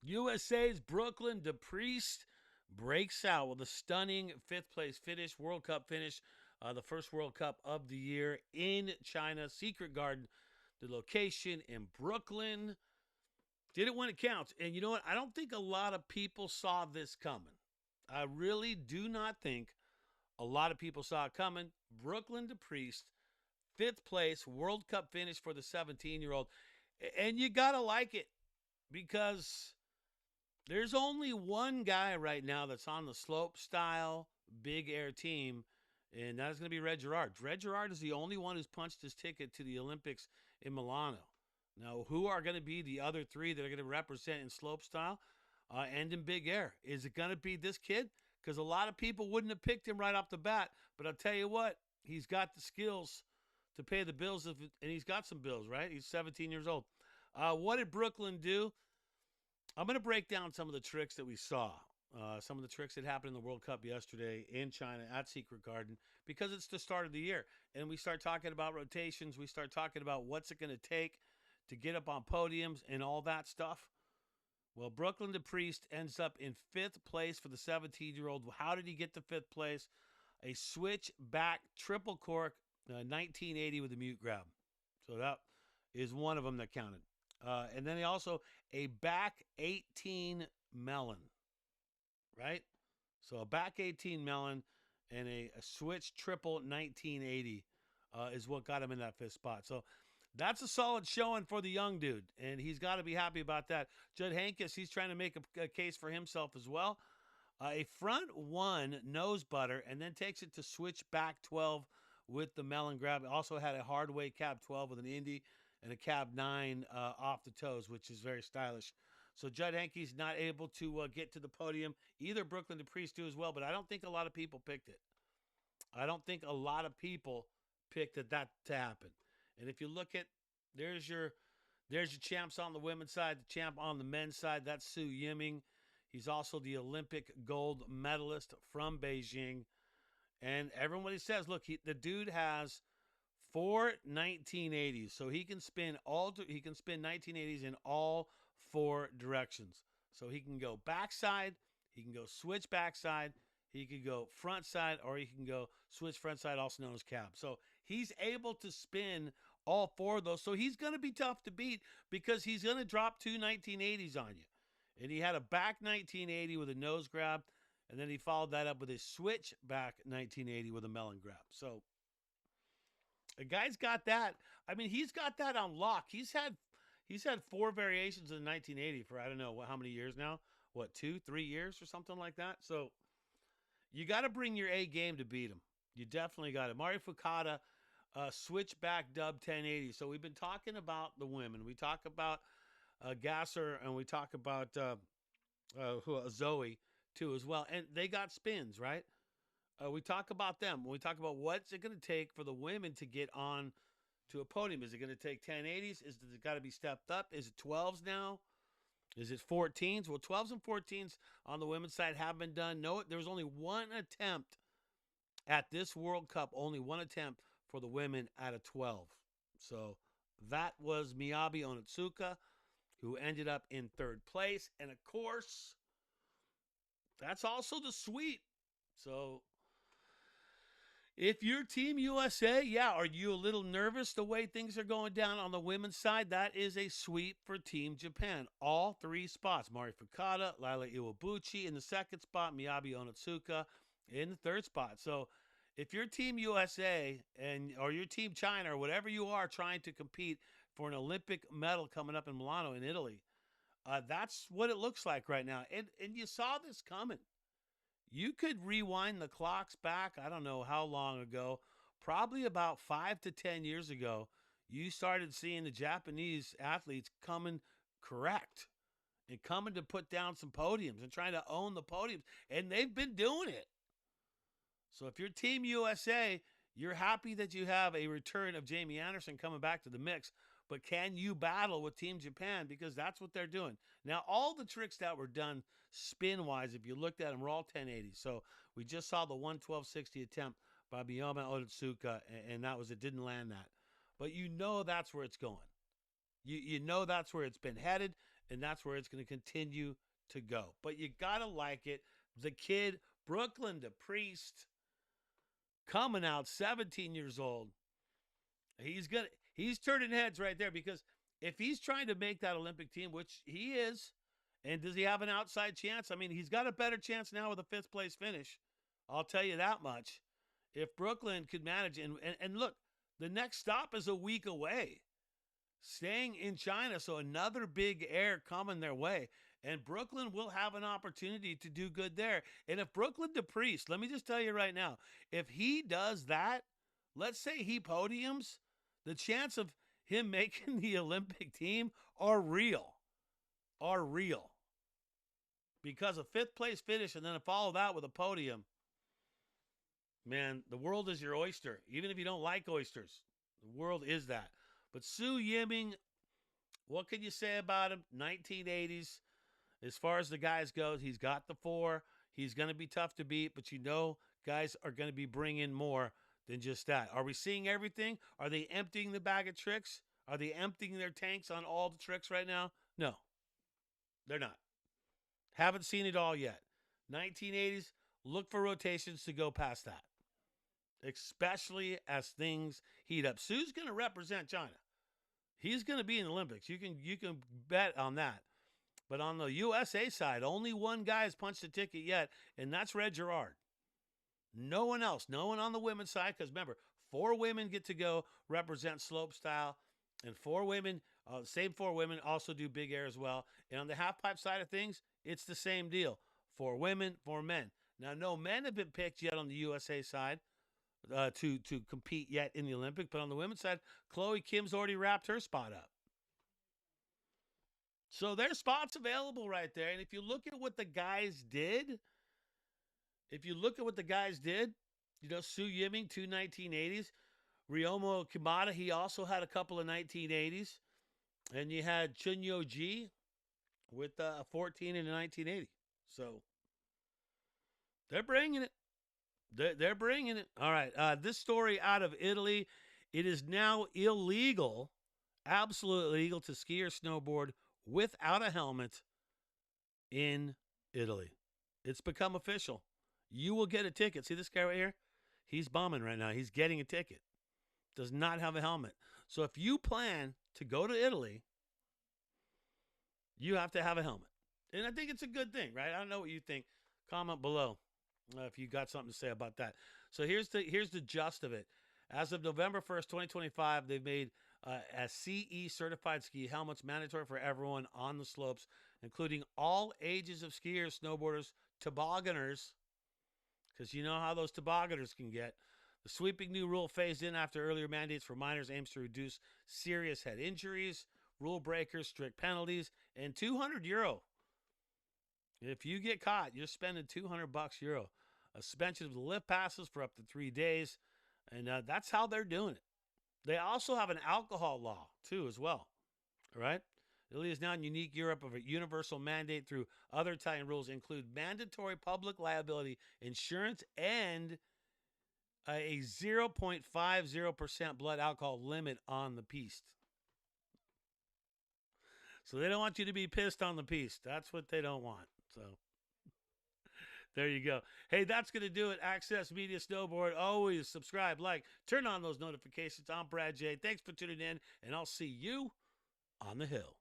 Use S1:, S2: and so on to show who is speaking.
S1: USA's Brooklyn Depriest breaks out with a stunning fifth-place finish, World Cup finish, the first World Cup of the year in China. Secret Garden, the location in Brooklyn. Did it when it counts. And you know what? I don't think a lot of people saw this coming. I really do not think a lot of people saw it coming. Brooklyn Depriest, fifth place, World Cup finish for the 17-year-old. And you got to like it because there's only one guy right now that's on the Slopestyle Big Air team, and that's going to be Red Gerard. Red Gerard is the only one who's punched his ticket to the Olympics in Milano. Now, who are going to be the other three that are going to represent in Slopestyle and in Big Air? Is it going to be this kid? Because a lot of people wouldn't have picked him right off the bat, but I'll tell you what, he's got the skills to pay the bills, and he's got some bills, right? He's 17 years old. What did Brooklyn do? I'm going to break down some of the tricks that we saw, some of the tricks that happened in the World Cup yesterday in China at Secret Garden, because it's the start of the year. And we start talking about rotations. We start talking about what's it going to take to get up on podiums and all that stuff. Well, Brooklyn Depriest ends up in fifth place for the 17-year-old. How did he get to fifth place? A switchback triple cork, 1980 with a mute grab. So that is one of them that counted. And then he also a back 18 melon, right? So a back 18 melon and a switch triple 1980 is what got him in that fifth spot. So that's a solid showing for the young dude, and he's got to be happy about that. Judd Heynckes, he's trying to make a case for himself as well. A front one nose butter, and then takes it to switch back 12 with the melon grab. Also had a hard way cab 12 with an Indy and a cab 9 off the toes, which is very stylish. So Judd Heynckes not able to get to the podium. Either Brooklyn Depriest do as well, but I don't think a lot of people picked it. I don't think a lot of people picked that to happen. And if you look at, there's your champs on the women's side, the champ on the men's side. That's Su Yiming. He's also the Olympic gold medalist from Beijing. And everybody says, look, the dude has 4 1980s, so he can spin 1980s in all 4 directions. So he can go backside, he can go switch backside, he can go front side, or he can go switch front side, also known as cab. So he's able to spin all 4 of those. So he's going to be tough to beat because he's going to drop 2 1980s on you. And he had a back 1980 with a nose grab, and then he followed that up with a switch back 1980 with a melon grab. So the guy's got that. I mean, he's got that on lock. He's had 4 variations in 1980 for I don't know how many years now. What, 2, 3 years or something like that? So you got to bring your A game to beat him. You definitely got it. Mario Fukada, switchback dub 1080. So we've been talking about the women. We talk about Gasser, and we talk about Zoe too as well. And they got spins, right? We talk about them. We talk about what's it going to take for the women to get on to a podium. Is it going to take 1080s? Is it got to be stepped up? Is it 12s now? Is it 14s? Well, 12s and 14s on the women's side have been done. No, there was only one attempt at this World Cup, only one attempt for the women at a 12. So that was Miyabi Onitsuka, who ended up in 3rd place. And of course, that's also the sweep. So if you're Team USA, yeah, are you a little nervous the way things are going down on the women's side? That is a sweep for Team Japan. All 3 spots. Mari Fukada, Laila Iwabuchi in the 2nd spot, Miyabi Onitsuka in the 3rd spot. So if you're Team USA or you're Team China or whatever you are trying to compete for an Olympic medal coming up in Milano in Italy, that's what it looks like right now. And you saw this coming. You could rewind the clocks back, I don't know how long ago, probably about 5 to 10 years ago, you started seeing the Japanese athletes coming correct and coming to put down some podiums and trying to own the podiums. And they've been doing it. So if you're Team USA, you're happy that you have a return of Jamie Anderson coming back to the mix. But can you battle with Team Japan? Because that's what they're doing. Now, all the tricks that were done spin-wise, if you looked at them, were all 1080s. So we just saw the 112.60 attempt by Miyama Onitsuka, and that was it. Didn't land that. But you know that's where it's going. You know that's where it's been headed, and that's where it's going to continue to go. But you got to like it. The kid, Brooklyn Depriest, coming out 17 years old. He's turning heads right there, because if he's trying to make that Olympic team, which he is, and does he have an outside chance? I mean, he's got a better chance now with a 5th place finish. I'll tell you that much. If Brooklyn could manage, and look, the next stop is a week away, staying in China, so another big air coming their way. And Brooklyn will have an opportunity to do good there. And if Brooklyn Depriest, let me just tell you right now, if he does that, let's say he podiums, the chance of him making the Olympic team are real. Because a 5th place finish and then follow that with a podium, man, the world is your oyster. Even if you don't like oysters, the world is that. But Su Yiming, what can you say about him? 1980s. As far as the guys go, he's got the 4. He's going to be tough to beat, but guys are going to be bringing more than just that. Are we seeing everything? Are they emptying the bag of tricks? Are they emptying their tanks on all the tricks right now? No, they're not. Haven't seen it all yet. 1980s, look for rotations to go past that, especially as things heat up. Su's going to represent China. He's going to be in the Olympics. You can bet on that. But on the USA side, only one guy has punched a ticket yet, and that's Red Gerard. No one else. No one on the women's side, because remember, 4 women get to go represent slopestyle, and 4 women, same 4 women also do big air as well. And on the halfpipe side of things, it's the same deal. 4 women, 4 men. Now, no men have been picked yet on the USA side to compete yet in the Olympic, but on the women's side, Chloe Kim's already wrapped her spot up. So there's spots available right there. And if you look at what the guys did, Su Yiming, 2 1980s. Ryomo Kimata, he also had a couple of 1980s. And you had Chunyo Ji with a 14 in 1980. So they're bringing it. They're bringing it. All right. This story out of Italy. It is now illegal, absolutely illegal, to ski or snowboard without a helmet in Italy. It's become official. You will get a ticket. See this guy right here? He's bombing right now. He's getting a ticket. Does not have a helmet. So if you plan to go to Italy, you have to have a helmet. And I think it's a good thing, right? I don't know what you think. Comment below if you got something to say about that. So here's the gist of it. As of November 1st, 2025, they've made a CE certified ski helmets mandatory for everyone on the slopes, including all ages of skiers, snowboarders, tobogganers, because you know how those tobogganers can get. The sweeping new rule phased in after earlier mandates for minors aims to reduce serious head injuries, rule breakers, strict penalties, and €200. If you get caught, you're spending €200 A suspension of the lift passes for up to 3 days, and that's how they're doing it. They also have an alcohol law, too, as well. All right? Italy is now in unique Europe of a universal mandate through other Italian rules include mandatory public liability insurance and a 0.50% blood alcohol limit on the piste. So they don't want you to be pissed on the piste. That's what they don't want. So there you go. Hey, that's going to do it. Access Media Snowboard. Always subscribe, like, turn on those notifications. I'm Brad J. Thanks for tuning in, and I'll see you on the hill.